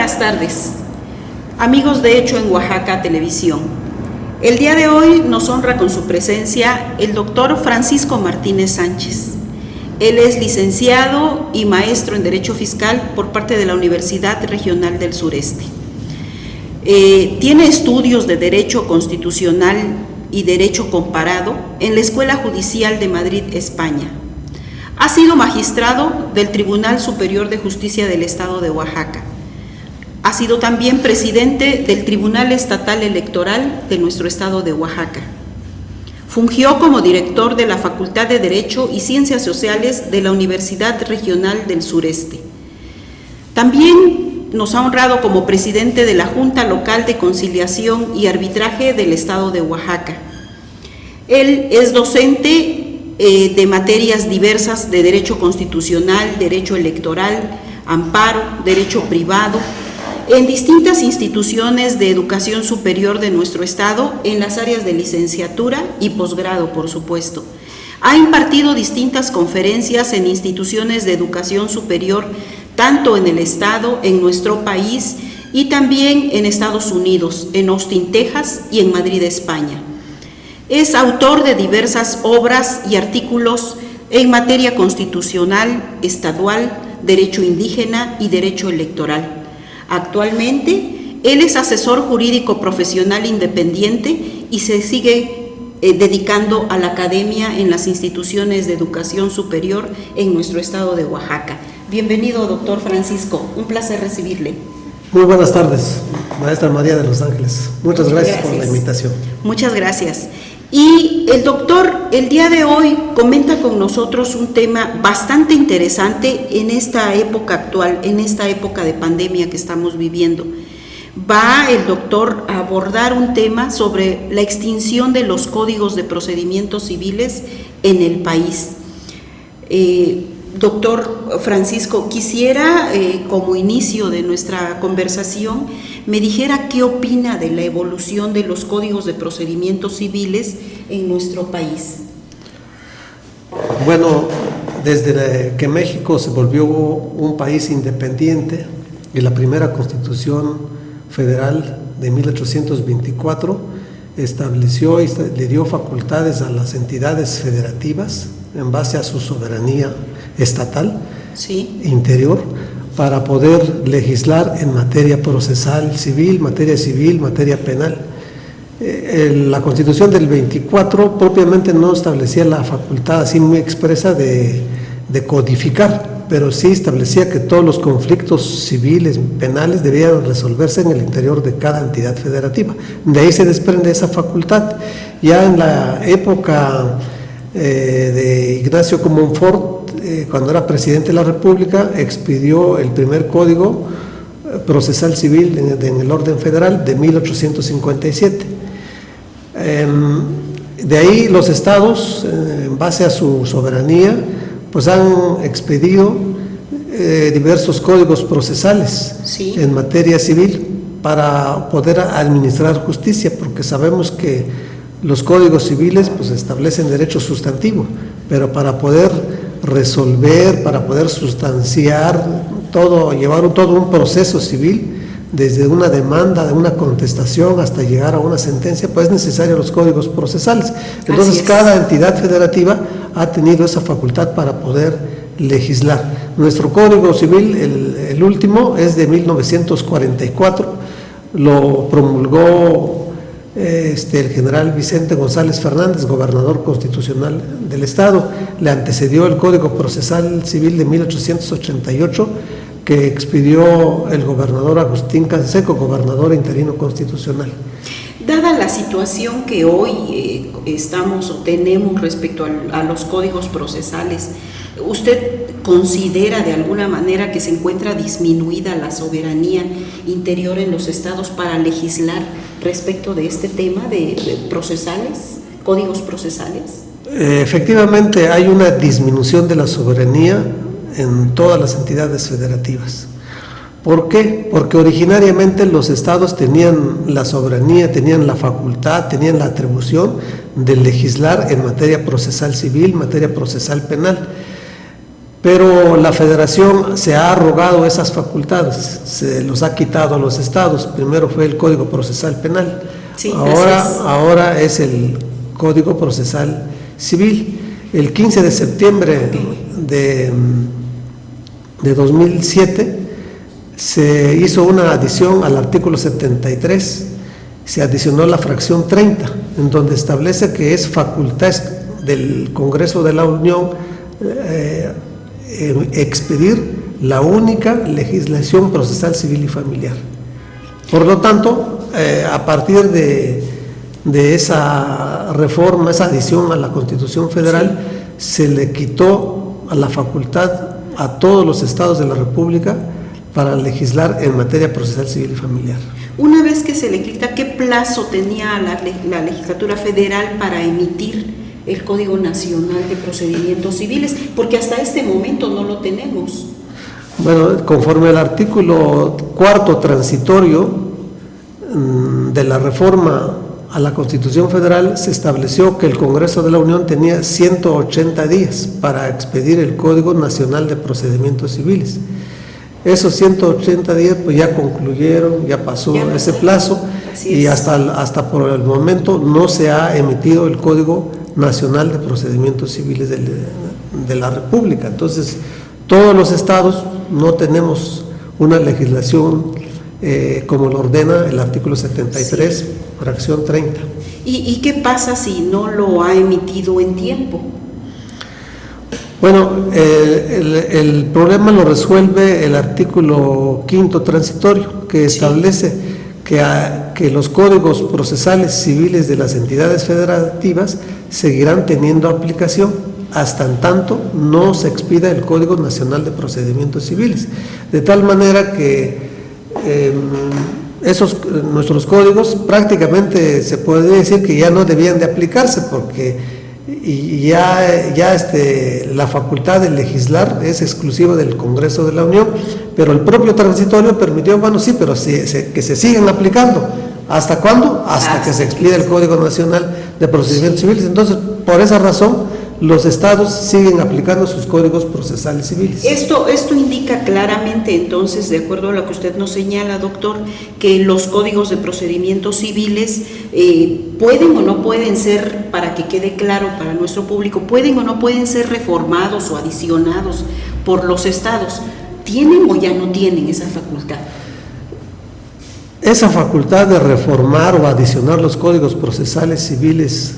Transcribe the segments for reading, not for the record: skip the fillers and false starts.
buenas tardes, amigos de Hecho en Oaxaca Televisión. El día de hoy nos honra con su presencia el doctor Francisco Martínez Sánchez. Él es licenciado y maestro en Derecho Fiscal por parte de la Universidad Regional del Sureste. Tiene estudios de Derecho Constitucional y Derecho Comparado en la Escuela Judicial de Madrid, España. Ha sido magistrado del Tribunal Superior de Justicia del Estado de Oaxaca. Ha sido también presidente del Tribunal Estatal Electoral de nuestro estado de Oaxaca. Fungió como director de la Facultad de Derecho y Ciencias Sociales de la Universidad Regional del Sureste. También nos ha honrado como presidente de la Junta Local de Conciliación y Arbitraje del estado de Oaxaca. Él es docente de materias diversas de Derecho Constitucional, Derecho Electoral, Amparo, Derecho Privado, en distintas instituciones de educación superior de nuestro estado, en las áreas de licenciatura y posgrado, por supuesto. Ha impartido distintas conferencias en instituciones de educación superior, tanto en el estado, en nuestro país, y también en Estados Unidos, en Austin, Texas, y en Madrid, España. Es autor de diversas obras y artículos en materia constitucional, estadual, derecho indígena y derecho electoral. Actualmente, él es asesor jurídico profesional independiente y se sigue dedicando a la academia en las instituciones de educación superior en nuestro estado de Oaxaca. Bienvenido, doctor Francisco, un placer recibirle. Muy buenas tardes, maestra María de los Ángeles. Muchas gracias por la invitación. Muchas gracias. Y el doctor el día de hoy comenta con nosotros un tema bastante interesante en esta época actual, en esta época de pandemia que estamos viviendo. Va el doctor a abordar un tema sobre la extinción de los códigos de procedimientos civiles en el país. Doctor Francisco, quisiera, como inicio de nuestra conversación, me dijera qué opina de la evolución de los códigos de procedimientos civiles en nuestro país. Bueno, desde que México se volvió un país independiente y la primera Constitución Federal de 1824 estableció y le dio facultades a las entidades federativas en base a su soberanía estatal, sí, interior, para poder legislar en materia procesal civil, materia penal. La Constitución del 24 propiamente no establecía la facultad así muy expresa de codificar, pero sí establecía que todos los conflictos civiles, penales, debían resolverse en el interior de cada entidad federativa. De ahí se desprende esa facultad. Ya en la época de Ignacio Comonfort, cuando era presidente de la República, expidió el primer código procesal civil en el orden federal de 1857. De ahí los estados, en base a su soberanía, pues han expedido diversos códigos procesales, sí, en materia civil para poder administrar justicia, porque sabemos que los códigos civiles pues establecen derechos sustantivos, pero para poder resolver, para poder sustanciar todo, llevar todo un proceso civil, desde una demanda, de una contestación hasta llegar a una sentencia, pues es necesario los códigos procesales. Entonces cada entidad federativa ha tenido esa facultad para poder legislar. Nuestro Código Civil, el último, es de 1944, lo promulgó el general Vicente González Fernández, gobernador constitucional del estado. Le antecedió el Código Procesal Civil de 1888, que expidió el gobernador Agustín Canseco, gobernador interino constitucional. Dada la situación que hoy estamos o tenemos respecto a los códigos procesales, ¿usted considera de alguna manera que se encuentra disminuida la soberanía interior en los estados para legislar respecto de este tema de procesales, códigos procesales? Efectivamente hay una disminución de la soberanía en todas las entidades federativas. ¿Por qué? Porque originariamente los estados tenían la soberanía, tenían la facultad, tenían la atribución de legislar en materia procesal civil, materia procesal penal. pero la Federación se ha arrogado esas facultades, se los ha quitado a los estados. Primero fue el Código Procesal Penal, sí, ahora es el Código Procesal Civil. El 15 de septiembre de 2007 se hizo una adición al artículo 73, se adicionó la fracción 30, en donde establece que es facultad del Congreso de la Unión expedir la única legislación procesal civil y familiar. Por lo tanto, a partir de esa reforma, esa adición a la Constitución Federal, se le quitó a la facultad a todos los estados de la República para legislar en materia procesal civil y familiar. Una vez que se le quita, ¿qué plazo tenía la legislatura federal para emitir el Código Nacional de Procedimientos Civiles? Porque hasta este momento no lo tenemos. Bueno, conforme al artículo 4º transitorio de la reforma a la Constitución Federal, se estableció que el Congreso de la Unión tenía 180 días para expedir el Código Nacional de Procedimientos Civiles. Esos 180 días pues ya concluyeron, ya pasó ese plazo, y hasta por el momento no se ha emitido el Código Nacional de Procedimientos Civiles de la República. Entonces, todos los estados no tenemos una legislación como lo ordena el artículo 73, fracción 30. ¿Y qué pasa si no lo ha emitido en tiempo? Bueno, el problema lo resuelve el artículo 5º transitorio, que establece que los códigos procesales civiles de las entidades federativas seguirán teniendo aplicación hasta en tanto no se expida el Código Nacional de Procedimientos Civiles. De tal manera que nuestros códigos prácticamente se podría decir que ya no debían de aplicarse, porque la facultad de legislar es exclusiva del Congreso de la Unión, pero el propio transitorio permitió, bueno, sí, pero que se sigan aplicando. ¿Hasta cuándo? Hasta que se expida el Código Nacional de Procedimientos Civiles. Entonces, por esa razón, los estados siguen aplicando sus códigos procesales civiles. Esto indica claramente, entonces, de acuerdo a lo que usted nos señala, doctor, que los códigos de procedimientos civiles pueden o no pueden ser, para que quede claro para nuestro público, pueden o no pueden ser reformados o adicionados por los estados. ¿Tienen o ya no tienen esa facultad? Esa facultad de reformar o adicionar los códigos procesales civiles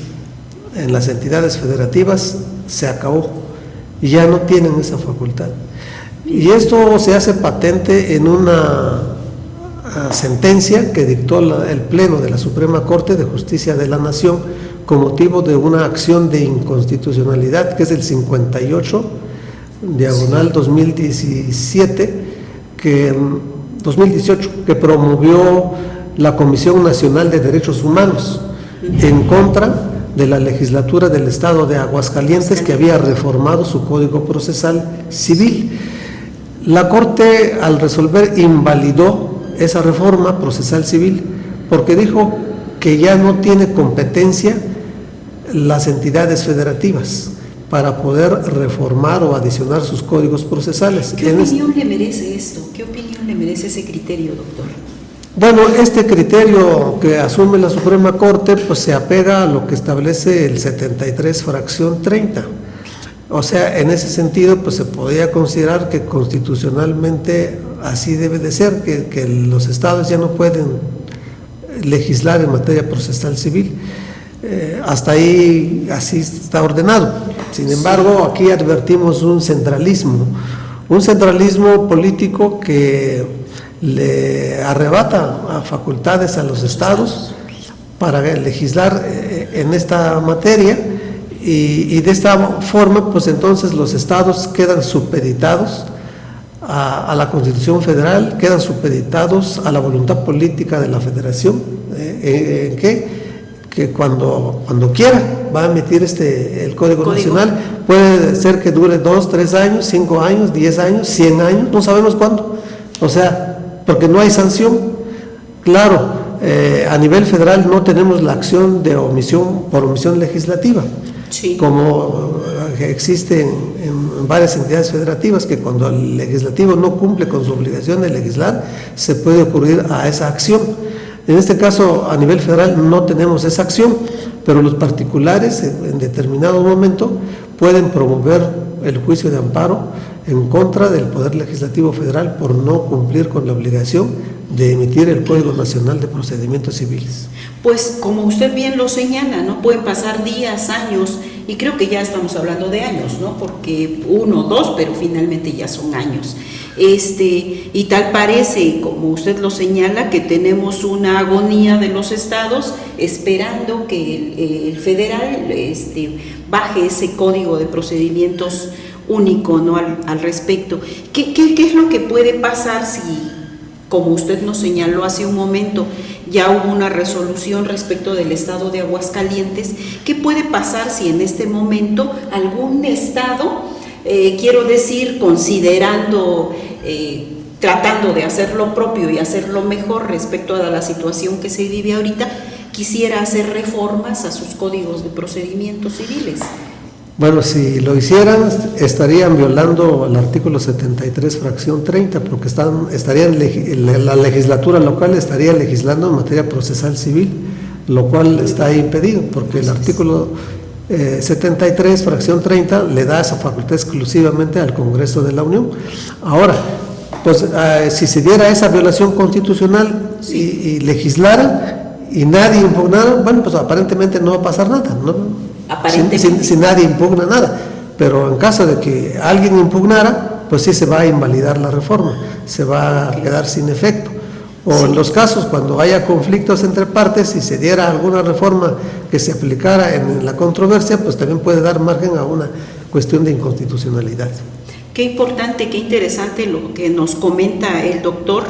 en las entidades federativas se acabó y ya no tienen esa facultad. Y esto se hace patente en una sentencia que dictó el Pleno de la Suprema Corte de Justicia de la Nación con motivo de una acción de inconstitucionalidad, que es el 58/2017, 2018, que promovió la Comisión Nacional de Derechos Humanos en contra de la legislatura del estado de Aguascalientes, que había reformado su Código Procesal Civil. La Corte, al resolver, invalidó esa reforma procesal civil porque dijo que ya no tiene competencia las entidades federativas para poder reformar o adicionar sus códigos procesales. ¿Qué opinión le merece esto? ¿Qué opinión le merece ese criterio, doctor? Bueno, este criterio que asume la Suprema Corte pues se apega a lo que establece el 73 fracción 30. O sea, en ese sentido pues se podría considerar que constitucionalmente así debe de ser, que los estados ya no pueden legislar en materia procesal civil. Hasta ahí así está ordenado. Sin embargo, aquí advertimos un centralismo político que le arrebata a facultades a los estados para legislar en esta materia, y de esta forma pues entonces los estados quedan supeditados a la Constitución Federal, quedan supeditados a la voluntad política de la Federación, que cuando quiera va a emitir el Código Nacional. Puede ser que dure 2, 3 años, 5 años, 10 años, 100 años, no sabemos cuándo. O sea, porque no hay sanción. Claro, a nivel federal no tenemos la acción de omisión por omisión legislativa, como existe en varias entidades federativas, que cuando el legislativo no cumple con su obligación de legislar, se puede ocurrir a esa acción. En este caso, a nivel federal no tenemos esa acción, pero los particulares en determinado momento pueden promover el juicio de amparo en contra del Poder Legislativo Federal por no cumplir con la obligación de emitir el Código Nacional de Procedimientos Civiles. Pues como usted bien lo señala, ¿no? Pueden pasar días, años, y creo que ya estamos hablando de años, ¿no? Porque 1 o 2, pero finalmente ya son años. Y tal parece, como usted lo señala, que tenemos una agonía de los estados esperando que el federal baje ese Código de Procedimientos único, ¿no? al respecto. ¿Qué es lo que puede pasar si, como usted nos señaló hace un momento, ya hubo una resolución respecto del estado de Aguascalientes? ¿Qué puede pasar si en este momento algún estado, quiero decir, considerando, tratando de hacer lo propio y hacerlo mejor respecto a la situación que se vive ahorita, quisiera hacer reformas a sus códigos de procedimientos civiles? Bueno, si lo hicieran, estarían violando el artículo 73, fracción 30, porque la legislatura local estaría legislando en materia procesal civil, lo cual está impedido, porque el artículo 73, fracción 30, le da esa facultad exclusivamente al Congreso de la Unión. Ahora, pues si se diera esa violación constitucional y legislara y nadie impugnara, bueno, pues aparentemente no va a pasar nada, ¿no? Si nadie impugna nada, pero en caso de que alguien impugnara, pues sí se va a invalidar la reforma, se va a quedar sin efecto. O en los casos cuando haya conflictos entre partes y se diera alguna reforma que se aplicara en la controversia, pues también puede dar margen a una cuestión de inconstitucionalidad. Qué importante, qué interesante lo que nos comenta el doctor,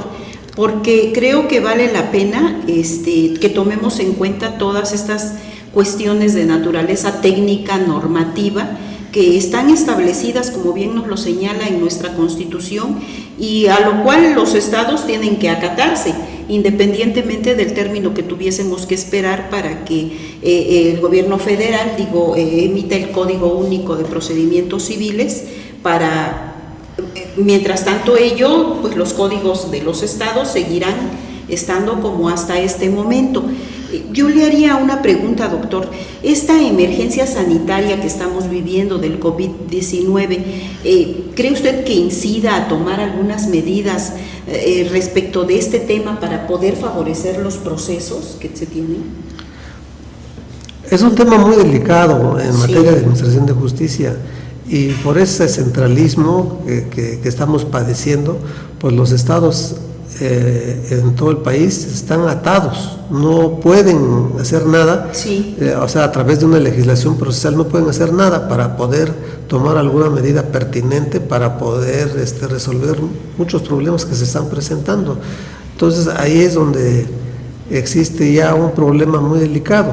porque creo que vale la pena que tomemos en cuenta todas estas cuestiones de naturaleza técnica, normativa, que están establecidas, como bien nos lo señala, en nuestra Constitución, y a lo cual los estados tienen que acatarse, independientemente del término que tuviésemos que esperar para que el gobierno federal, emita el Código Único de Procedimientos Civiles. Mientras tanto pues los códigos de los estados seguirán estando como hasta este momento. Yo le haría una pregunta, doctor. Esta emergencia sanitaria que estamos viviendo del COVID-19, ¿cree usted que incida a tomar algunas medidas respecto de este tema para poder favorecer los procesos que se tienen? Es un tema muy delicado en materia de administración de justicia, y por ese centralismo que estamos padeciendo, pues los estados en todo el país están atados, no pueden hacer nada, a través de una legislación procesal no pueden hacer nada para poder tomar alguna medida pertinente para poder resolver muchos problemas que se están presentando. Entonces ahí es donde existe ya un problema muy delicado.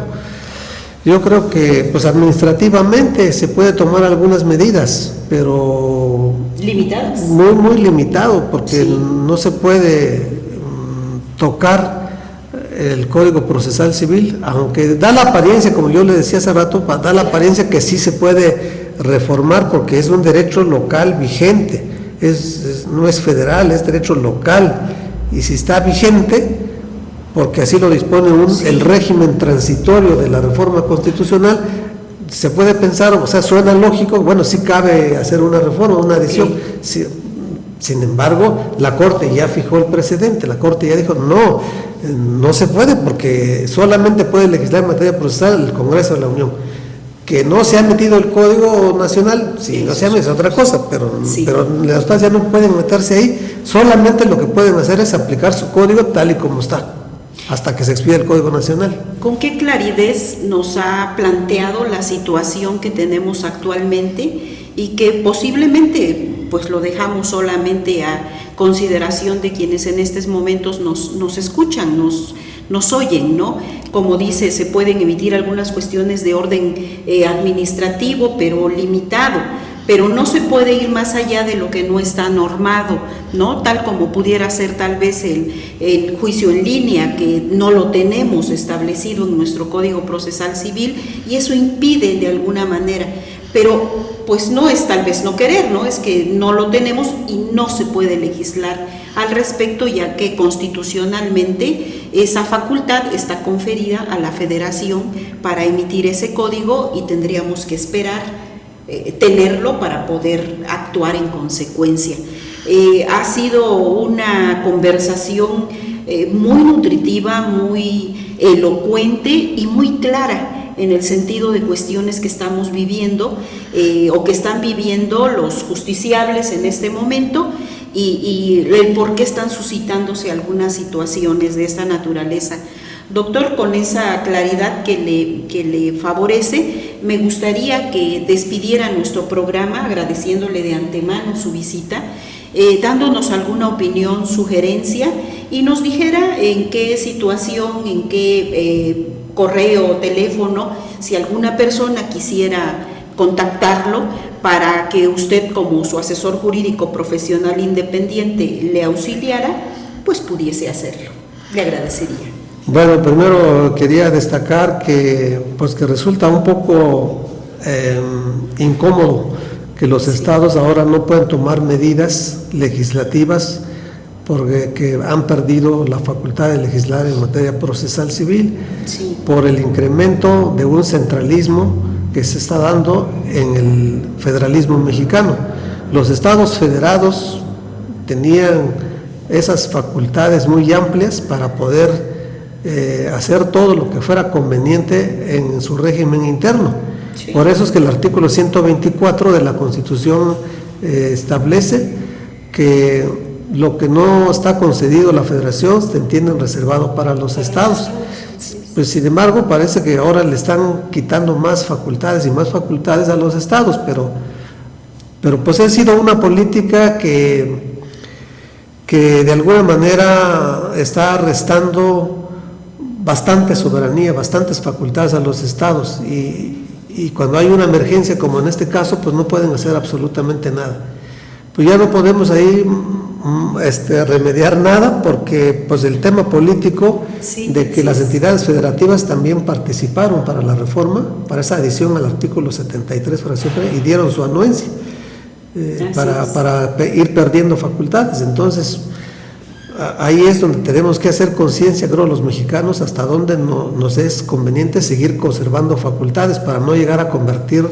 Yo creo que pues administrativamente se puede tomar algunas medidas, pero limitadas, muy limitado, porque no se puede tocar el Código Procesal Civil, aunque da la apariencia, como yo le decía hace rato, da la apariencia que sí se puede reformar porque es un derecho local vigente, no es federal, es derecho local, y si está vigente, porque así lo dispone el régimen transitorio de la reforma constitucional, se puede pensar, suena lógico, bueno, sí cabe hacer una reforma, una adición. Sin embargo, la Corte ya fijó el precedente, la Corte ya dijo, no se puede, porque solamente puede legislar en materia procesal el Congreso de la Unión. Que no se ha metido el Código Nacional, no se ha metido, es otra cosa, pero las estados ya no pueden meterse ahí, solamente lo que pueden hacer es aplicar su código tal y como está, hasta que se expida el Código Nacional. ¿Con qué claridad nos ha planteado la situación que tenemos actualmente y que posiblemente pues lo dejamos solamente a consideración de quienes en estos momentos nos escuchan, nos oyen, ¿no? Como dice, se pueden emitir algunas cuestiones de orden administrativo, pero limitado. pero no se puede ir más allá de lo que no está normado, ¿no? Tal como pudiera ser tal vez el juicio en línea, que no lo tenemos establecido en nuestro Código Procesal Civil, y eso impide de alguna manera, pero pues no es tal vez no querer, ¿no? Es que no lo tenemos y no se puede legislar al respecto, ya que constitucionalmente esa facultad está conferida a la Federación para emitir ese código, y tendríamos que esperar tenerlo para poder actuar en consecuencia. Ha sido una conversación muy nutritiva, muy elocuente y muy clara en el sentido de cuestiones que estamos viviendo o que están viviendo los justiciables en este momento, y el por qué están suscitándose algunas situaciones de esta naturaleza. Doctor, con esa claridad que le favorece, me gustaría que despidiera nuestro programa agradeciéndole de antemano su visita, dándonos alguna opinión, sugerencia, y nos dijera en qué situación, en qué correo o teléfono, si alguna persona quisiera contactarlo para que usted, como su asesor jurídico profesional independiente, le auxiliara, pues pudiese hacerlo. Le agradecería. Bueno, primero quería destacar que resulta un poco incómodo que los estados ahora no pueden tomar medidas legislativas porque han perdido la facultad de legislar en materia procesal civil, sí, por el incremento de un centralismo que se está dando en el federalismo mexicano. Los estados federados tenían esas facultades muy amplias para poder hacer todo lo que fuera conveniente en su régimen interno. Sí. Por eso es que el artículo 124 de la Constitución establece que lo que no está concedido a la Federación se entiende reservado para los estados. Pues sin embargo parece que ahora le están quitando más facultades y más facultades a los estados, pero pues ha sido una política que de alguna manera está restando bastante soberanía, bastantes facultades a los estados, y cuando hay una emergencia como en este caso, pues no pueden hacer absolutamente nada. Pues ya no podemos ahí remediar nada, porque pues el tema político, sí, de que sí, las entidades federativas también participaron para la reforma, para esa adición al artículo 73 y dieron su anuencia para ir perdiendo facultades. Entonces ahí es donde tenemos que hacer conciencia, creo, los mexicanos, hasta dónde nos es conveniente seguir conservando facultades para no llegar a convertir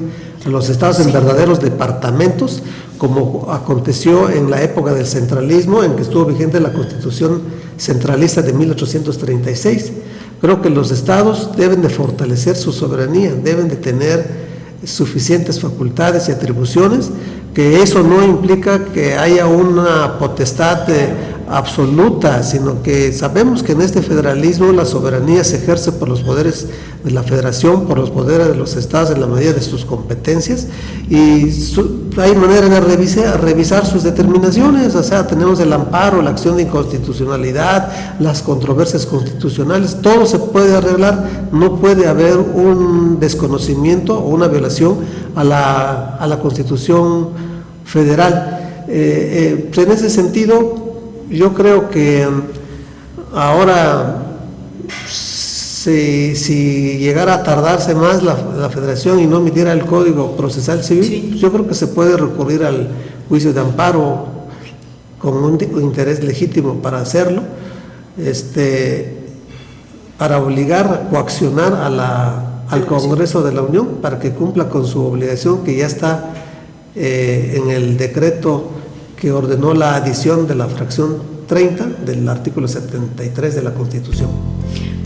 a los estados en verdaderos departamentos, como aconteció en la época del centralismo, en que estuvo vigente la Constitución centralista de 1836. Creo que los estados deben de fortalecer su soberanía, deben de tener suficientes facultades y atribuciones, que eso no implica que haya una potestad absoluta, sino que sabemos que en este federalismo la soberanía se ejerce por los poderes de la federación, por los poderes de los estados en la medida de sus competencias, y hay manera de revisar sus determinaciones. O sea, tenemos el amparo, la acción de inconstitucionalidad, las controversias constitucionales, todo se puede arreglar, no puede haber un desconocimiento o una violación a la Constitución federal. En ese sentido, yo creo que ahora, si llegara a tardarse más la Federación y no emitiera el Código Procesal Civil, sí, yo creo que se puede recurrir al juicio de amparo con un interés legítimo para hacerlo, para obligar, coaccionar al Congreso de la Unión para que cumpla con su obligación, que ya está en el decreto que ordenó la adición de la fracción 30 del artículo 73 de la Constitución.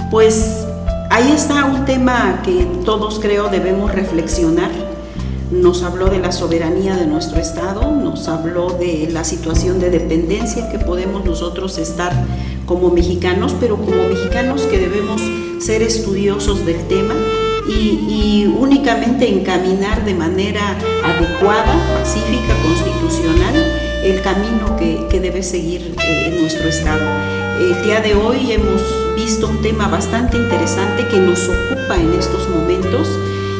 Pues ahí está un tema que todos, creo, debemos reflexionar. Nos habló de la soberanía de nuestro Estado, nos habló de la situación de dependencia que podemos nosotros estar como mexicanos, pero como mexicanos que debemos ser estudiosos del tema y únicamente encaminar de manera adecuada, pacífica, constitucional, el camino que debe seguir nuestro Estado. El día de hoy hemos visto un tema bastante interesante que nos ocupa en estos momentos,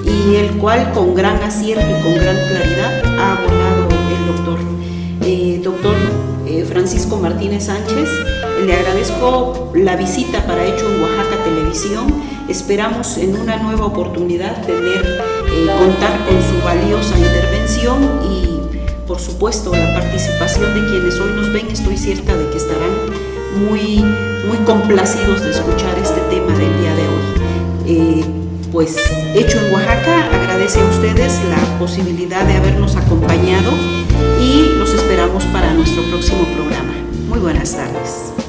y el cual con gran acierto y con gran claridad ha Francisco Martínez Sánchez. Le agradezco la visita para Hecho en Oaxaca Televisión. Esperamos en una nueva oportunidad contar con su valiosa intervención y, por supuesto, la participación de quienes hoy nos ven. Estoy cierta de que estarán muy complacidos de escuchar este tema del día de hoy. Pues Hecho en Oaxaca agradece a ustedes la posibilidad de habernos acompañado y los esperamos para nuestro próximo programa. Muy buenas tardes.